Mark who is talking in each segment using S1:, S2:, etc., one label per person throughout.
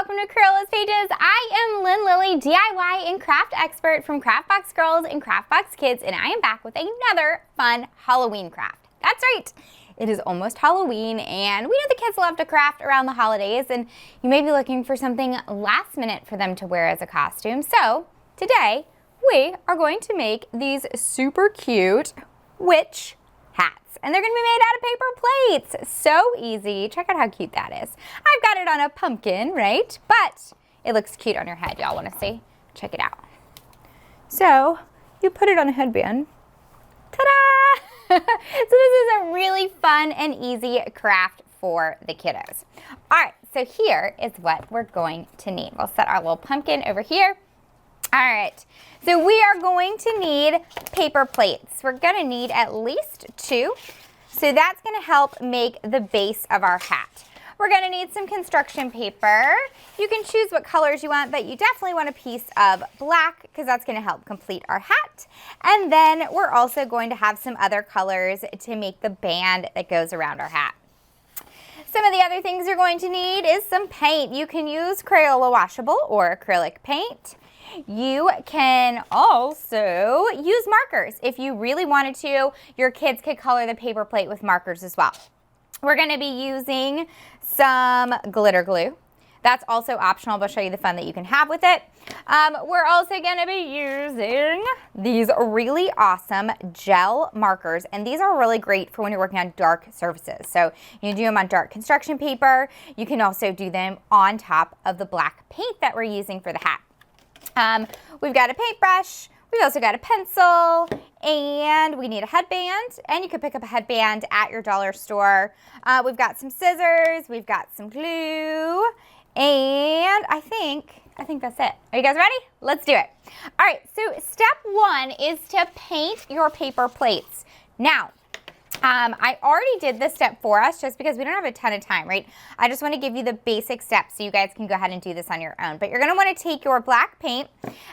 S1: welcome to Crayola's Pages. I am Lynn Lilly, DIY and craft expert from Craftbox Girls and Craftbox Kids, and I am back with another fun Halloween craft. That's right, it is almost Halloween, and we know the kids love to craft around the holidays, and you may be looking for something last minute for them to wear as a costume. So today, we are going to make these super cute witch hats, and they're going to be made out of paper plates. So easy. Check out how cute that is. I've got it on a pumpkin, right? But it looks cute on your head. Y'all want to see? Check it out. So you put it on a headband. Ta-da! So this is a really fun and easy craft for the kiddos. All right, so here is what we're going to need. We'll set our little pumpkin over here. All right, so we are going to need paper plates. We're gonna need at least 2. So that's gonna help make the base of our hat. We're gonna need some construction paper. You can choose what colors you want, but you definitely want a piece of black because that's gonna help complete our hat. And then we're also going to have some other colors to make the band that goes around our hat. Some of the other things you're going to need is some paint. You can use Crayola washable or acrylic paint. You can also use markers. If you really wanted to, your kids could color the paper plate with markers as well. We're going to be using some glitter glue. That's also optional, but I'll show you the fun that you can have with it. We're also going to be using these really awesome gel markers, and these are really great for when you're working on dark surfaces. So you can do them on dark construction paper. You can also do them on top of the black paint that we're using for the hat. We've got a paintbrush, we've also got a pencil, and we need a headband, and you can pick up a headband at your dollar store. We've got some scissors, we've got some glue, and I think that's it. Are you guys ready? Let's do it. All right, so step 1 is to paint your paper plates. Now, I already did this step for us just because we don't have a ton of time, right? I just want to give you the basic steps so you guys can go ahead and do this on your own. But you're going to want to take your black paint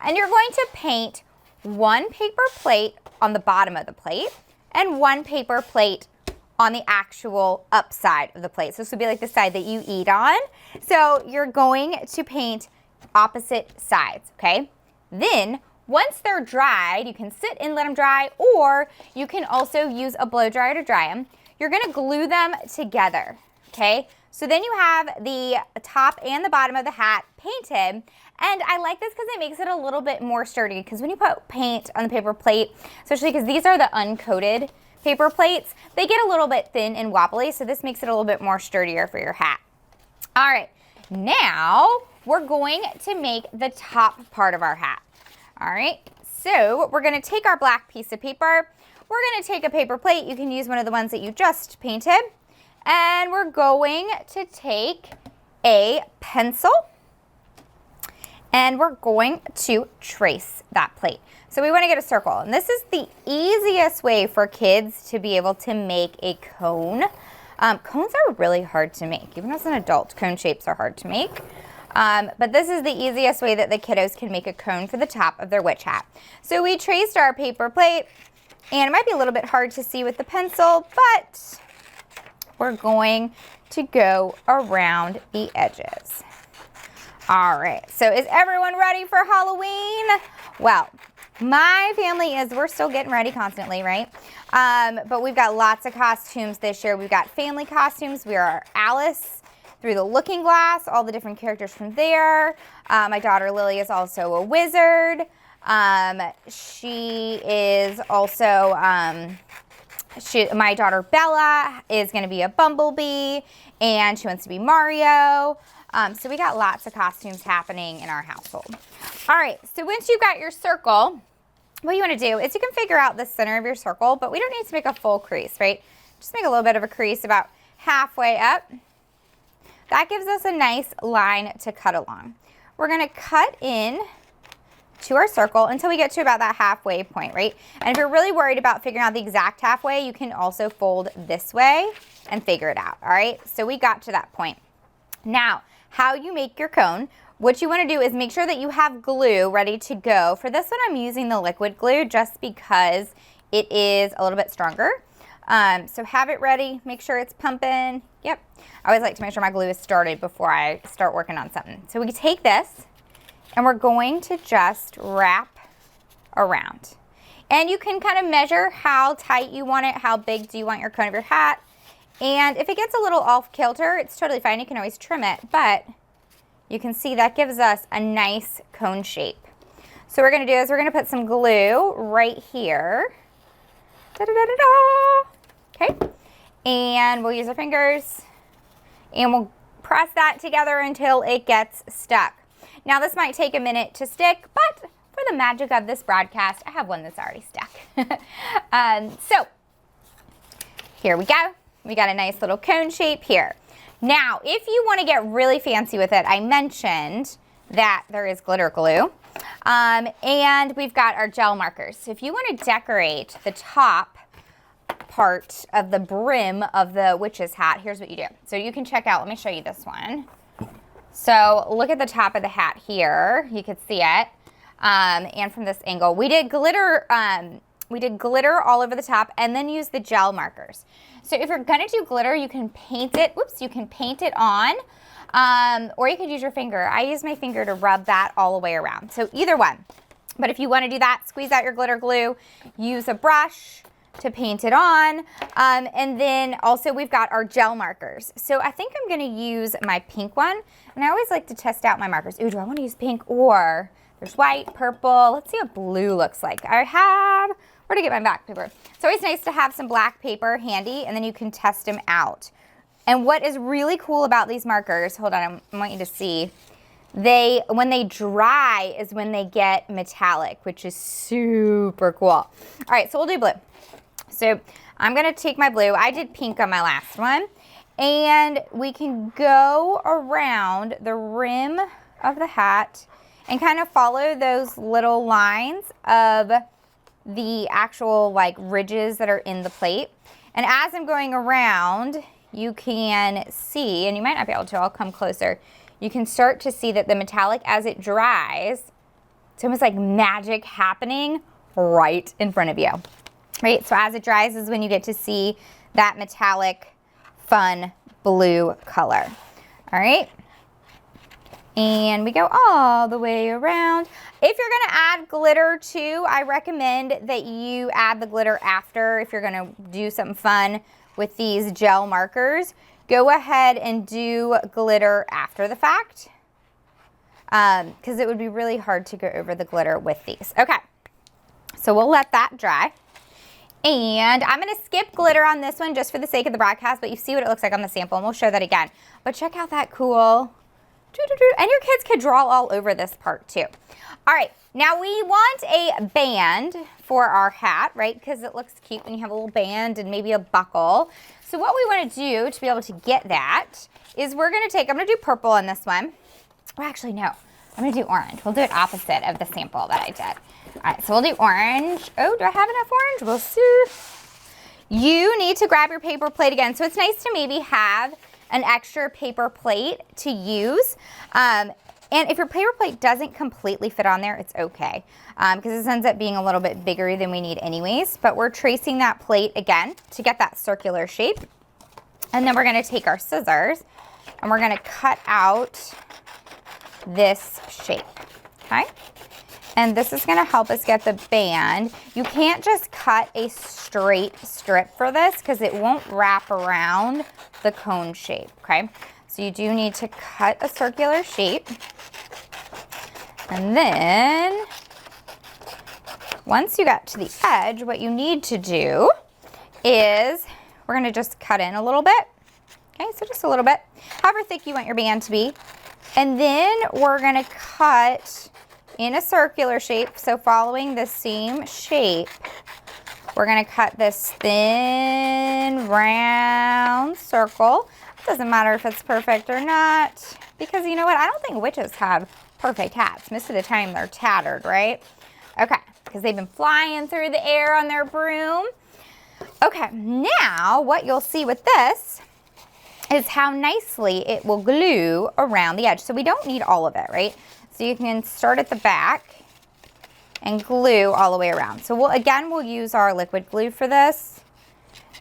S1: and you're going to paint 1 paper plate on the bottom of the plate and 1 paper plate on the actual upside of the plate. So this would be like the side that you eat on. So you're going to paint opposite sides, okay? Then once they're dried, you can sit and let them dry, or you can also use a blow dryer to dry them. You're gonna glue them together, okay? So then you have the top and the bottom of the hat painted, and I like this because it makes it a little bit more sturdy, because when you put paint on the paper plate, especially because these are the uncoated paper plates, they get a little bit thin and wobbly, so this makes it a little bit more sturdier for your hat. All right, now we're going to make the top part of our hat. All right, so we're gonna take our black piece of paper, we're gonna take a paper plate, you can use one of the ones that you just painted, and we're going to take a pencil, and we're going to trace that plate. So we wanna get a circle, and this is the easiest way for kids to be able to make a cone. Cones are really hard to make, even as an adult, cone shapes are hard to make. But this is the easiest way that the kiddos can make a cone for the top of their witch hat. So we traced our paper plate, and it might be a little bit hard to see with the pencil, but we're going to go around the edges. All right, so is everyone ready for Halloween? Well, my family is, we're still getting ready constantly, right? But we've got lots of costumes this year. We've got family costumes. We are Alice through the Looking Glass, all the different characters from there. My daughter Lily is also a wizard. She is also, my daughter Bella is gonna be a bumblebee, and she wants to be Mario. So we got lots of costumes happening in our household. All right, so once you've got your circle, what you wanna do is you can figure out the center of your circle, but we don't need to make a full crease, right? Just make a little bit of a crease about halfway up. That gives us a nice line to cut along. We're gonna cut in to our circle until we get to about that halfway point, right? And if you're really worried about figuring out the exact halfway, you can also fold this way and figure it out, all right? So we got to that point. Now, how you make your cone, what you wanna do is make sure that you have glue ready to go. For this one, I'm using the liquid glue just because it is a little bit stronger. So have it ready, make sure it's pumping. Yep, I always like to make sure my glue is started before I start working on something. So we take this and we're going to just wrap around. And you can kind of measure how tight you want it, how big do you want your cone of your hat. And if it gets a little off kilter, it's totally fine, you can always trim it, but you can see that gives us a nice cone shape. So what we're gonna do is we're gonna put some glue right here. Da-da-da-da-da. Okay, and we'll use our fingers and we'll press that together until it gets stuck. Now this might take a minute to stick, but for the magic of this broadcast, I have one that's already stuck. So here we go. We got a nice little cone shape here. Now, if you want to get really fancy with it, I mentioned that there is glitter glue, and we've got our gel markers. So if you want to decorate the top part of the brim of the witch's hat, here's what you do. So you can check out, let me show you this one. So look at the top of the hat here. You can see it. And from this angle, we did glitter all over the top and then use the gel markers. So if you're gonna do glitter, you can paint it, you can paint it on, or you could use your finger. I use my finger to rub that all the way around. So either one. But if you wanna do that, squeeze out your glitter glue, use a brush to paint it on, and then also we've got our gel markers. So I think I'm gonna use my pink one, and I always like to test out my markers. Ooh, do I wanna use pink or there's white, purple. Let's see what blue looks like. I have, where to get my black paper? It's always nice to have some black paper handy, and then you can test them out. And what is really cool about these markers, hold on, I want you to see, when they dry is when they get metallic, which is super cool. All right, so we'll do blue. So I'm gonna take my blue. I did pink on my last one, and we can go around the rim of the hat and kind of follow those little lines of the actual like ridges that are in the plate. And as I'm going around, you can see, and you might not be able to, I'll come closer. You can start to see that the metallic, as it dries, it's almost like magic happening right in front of you, right? So as it dries is when you get to see that metallic, fun blue color, all right? And we go all the way around. If you're gonna add glitter too, I recommend that you add the glitter after. If you're gonna do something fun with these gel markers, go ahead and do glitter after the fact, because it would be really hard to go over the glitter with these. Okay, so we'll let that dry. And I'm gonna skip glitter on this one just for the sake of the broadcast, but you see what it looks like on the sample, and we'll show that again. But check out that cool, and your kids could draw all over this part too. All right, now we want a band for our hat, right? Because it looks cute when you have a little band and maybe a buckle. So what we want to do to be able to get that is we're going to take, I'm going to do purple on this one. Well, actually, no, I'm going to do orange. We'll do it opposite of the sample that I did. All right, so we'll do orange. Oh, do I have enough orange? We'll see. You need to grab your paper plate again. So it's nice to maybe have an extra paper plate to use. And if your paper plate doesn't completely fit on there, it's okay, because this ends up being a little bit bigger than we need anyways. But we're tracing that plate again to get that circular shape. And then we're gonna take our scissors and we're gonna cut out this shape, okay? And this is gonna help us get the band. You can't just cut a straight strip for this because it won't wrap around the cone shape, okay? So you do need to cut a circular shape. And then once you got to the edge, what you need to do is we're gonna just cut in a little bit. Okay, so just a little bit, however thick you want your band to be. And then we're gonna cut in a circular shape. So following the same shape, we're gonna cut this thin round circle. It doesn't matter if it's perfect or not, because you know what? I don't think witches have perfect hats. Most of the time they're tattered, right? Okay, because they've been flying through the air on their broom. Okay, now what you'll see with this is how nicely it will glue around the edge. So we don't need all of it, right? So you can start at the back and glue all the way around. So we'll use our liquid glue for this.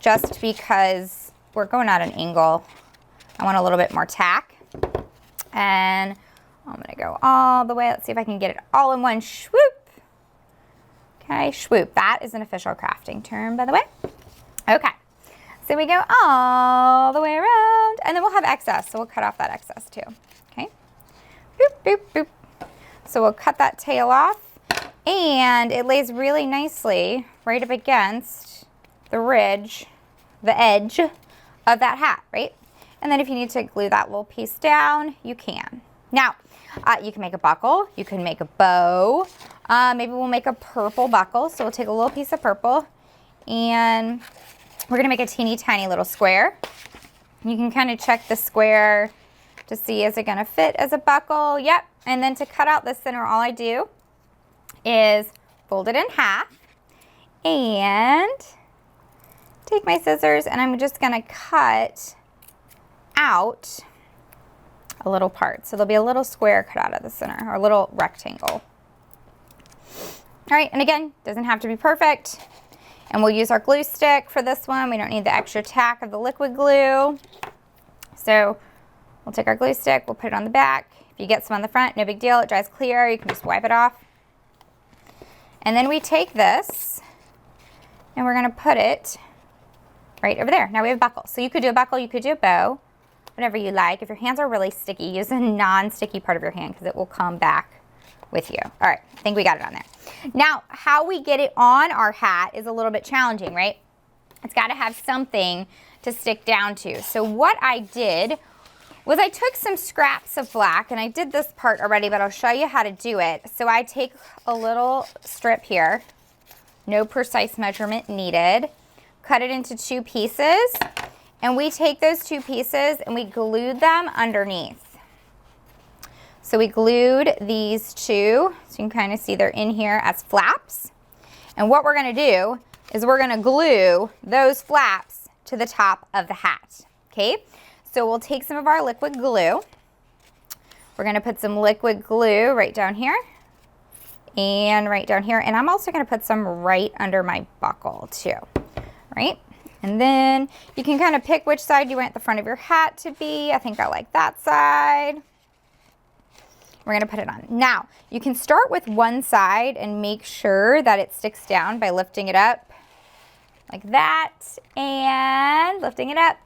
S1: just because we're going at an angle. I want a little bit more tack. And I'm gonna go all the way. Let's see if I can get it all in one swoop. Okay, swoop. That is an official crafting term, by the way. Okay, so we go all the way around, and then we'll have excess, so we'll cut off that excess too. Okay, boop, boop, boop. So we'll cut that tail off, and it lays really nicely right up against the ridge, the edge of that hat, right? And then if you need to glue that little piece down, you can. Now, you can make a buckle, you can make a bow. Maybe we'll make a purple buckle. So we'll take a little piece of purple, and we're gonna make a teeny tiny little square. You can kind of check the square to see, is it gonna fit as a buckle? Yep. And then to cut out the center, all I do is fold it in half and take my scissors, and I'm just gonna cut out a little part. So there'll be a little square cut out of the center, or a little rectangle. All right, and again, doesn't have to be perfect. And we'll use our glue stick for this one. We don't need the extra tack of the liquid glue. So we'll take our glue stick, we'll put it on the back. If you get some on the front, no big deal, it dries clear, you can just wipe it off. And then we take this, and we're gonna put it right over there. Now we have a buckle. So you could do a buckle, you could do a bow, whatever you like. If your hands are really sticky, use a non-sticky part of your hand because it will come back with you. All right, I think we got it on there. Now, how we get it on our hat is a little bit challenging, right? It's got to have something to stick down to. So what I did was I took some scraps of black, and I did this part already, but I'll show you how to do it. So I take a little strip here, no precise measurement needed, cut it into 2 pieces, and we take those 2 pieces and we glued them underneath. So we glued these 2, so you can kind of see they're in here as flaps. And what we're gonna do is we're gonna glue those flaps to the top of the hat, okay? So we'll take some of our liquid glue. We're gonna put some liquid glue right down here and right down here. And I'm also gonna put some right under my buckle too, right? And then you can kind of pick which side you want the front of your hat to be. I think I like that side. We're gonna put it on. Now, you can start with one side and make sure that it sticks down by lifting it up like that, and lifting it up.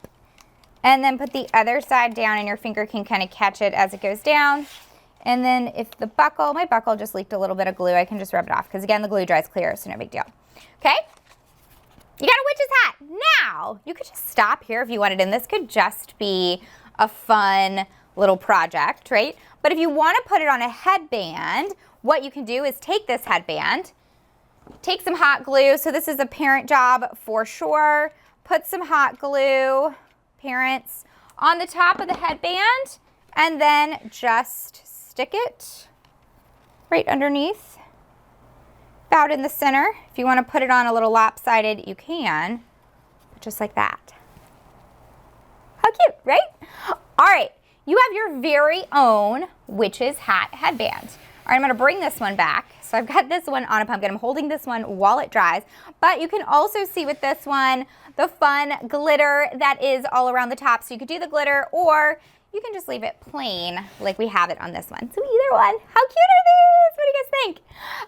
S1: And then put the other side down, and your finger can kind of catch it as it goes down. And then if the buckle, my buckle just leaked a little bit of glue, I can just rub it off, because again, the glue dries clear, so no big deal. Okay? You got a witch's hat. Now, you could just stop here if you wanted, and this could just be a fun little project, right? But if you want to put it on a headband, what you can do is take this headband, take some hot glue. So this is a parent job for sure. Put some hot glue, parents, on the top of the headband, and then just stick it right underneath, about in the center. If you want to put it on a little lopsided, you can, but just like that. How cute, right? All right. You have your very own witch's hat headband. All right, I'm gonna bring this one back. So I've got this one on a pumpkin. I'm holding this one while it dries, but you can also see with this one the fun glitter that is all around the top. So you could do the glitter, or you can just leave it plain like we have it on this one. So either one. How cute are these? What do you guys think?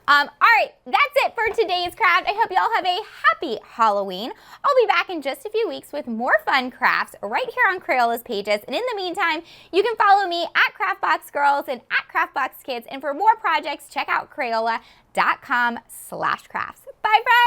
S1: All right, that's it for today's craft. I hope you all have a happy Halloween. I'll be back in just a few weeks with more fun crafts right here on Crayola's pages. And in the meantime, you can follow me at CraftBox Girls and at CraftBox Kids. And for more projects, check out Crayola.com/crafts. Bye, friends.